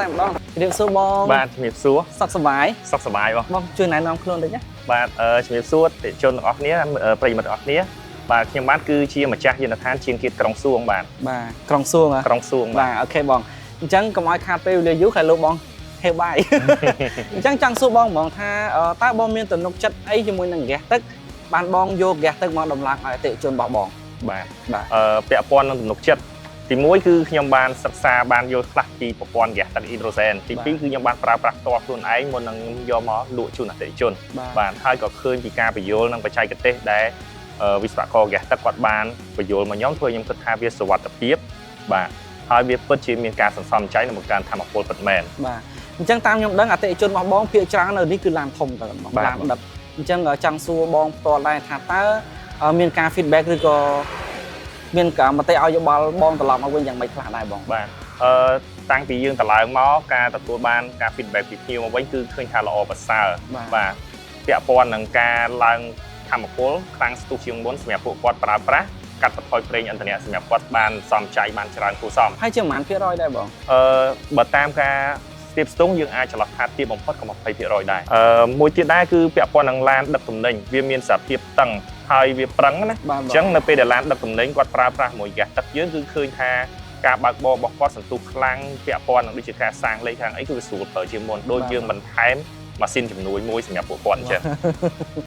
តែម្ដងជំរាបសួរបងបាទជំរាបសួរសុខសប្បាយសុខសប្បាយបងជួយណែនាំខ្លួនតិចណាបាទជំរាបសួរតិជនទាំងអស់គ្នាប្រិយមិត្តទាំងអស់គ្នាបាទខ្ញុំបាទគឺជាម្ចាស់យន្តដ្ឋានជាងជាតិក្រុងសួងបាទក្រុងសួងក្រុងសួងបាទអូខេបងអញ្ចឹងកុំឲ្យខាតពេលវេលាយូរខ្លាចលោកបងហេបាយអញ្ចឹងចង់សួរបងហ្មងថាតើបងមានទំនុកចិត្តអីជាមួយនឹងហ្គាសទឹកបានបងយកហ្គាសទឹកមកដំឡើងឲ្យអតិថិជនរបស់បងបាទពាក់ព័ន្ធនឹងទំនុកចិត្តទី1គឺខ្ញុំបានសិក្សាបានយល់ខ្លះពីប្រព័ន្ធហ្គាសទឹកអ៊ីដ្រូសែនទី2គឺខ្ញុំបានប្រើប្រាស់ផ្ទាល់ខ្លួនឯងមុននឹងយកមកលក់ជូនអតិថិជនបាទហើយក៏ឃើញពីការបញ្យល់និងបច្ចេកទេសដែលវិស្វករហ្គាសទឹកគាត់បានបញ្យល់មកខ្ញុំធ្វើខ្ញុំគិតថាវាសុវត្ថិភាពបាទហើយវាពិតជាមានការសន្សំចៃនិងបង្កើនថាមពលពិតមែនបាទអញ្ចឹងតាមខ្ញុំដឹងអតិថិជនរបស់បងភាគច្រើននៅនេះគឺឡានធំតើបងឡានដឹកអញ្ចឹងចង់សួរបងផ្ទាល់ដែរថាតើមានការ feedback ឬក៏មានការមតិឲ្យយោបល់បងត្រឡប់មកវិញយ៉ាងម៉េចខ្លះដែរបងបាទតាំងពីយើងតឡើងមកការទទួលបានការ feedback ពីភ្ញៀវមកវិញគឺឃើញថាល្អប្រសើរបាទពាក់ព័ន្ធនឹងការឡើងធម្មពលខ្លាំងស្ទុះជាងមុនសម្រាប់ពួកគាត់ប្រើប្រាស់កាត់បន្ថយប្រេងឥន្ធនៈសម្រាប់គាត់បានសំចៃបានច្រើនគួរសមហើយជាប្រហែល%ដែរបងបើតាមការស្ទាបស្ទង់យើងអាចចន្លោះថាទាបបំផុតក៏20%ដែរមួយទៀតដែរគឺពាក់ព័ន្ធនឹងឡានដឹកទំនិញវាមានសភាពតឹងហើយវាប្រឹងណាអញ្ចឹងនៅពេលដែលឡានដឹកទំនិញគាត់ប្រើប្រាស់មួយហ្គាសទឹកយើងគឺឃើញថាការបើកបររបស់គាត់សន្ទុះខ្លាំងពាក់ព័ន្ធនឹងដូចជាការសាងលេខខាងអីគឺវាស្រួលប្រើជាងមុនដូចយើងបន្ថែមម៉ាស៊ីនជំនួយមួយសម្រាប់ពួកគាត់អញ្ចឹង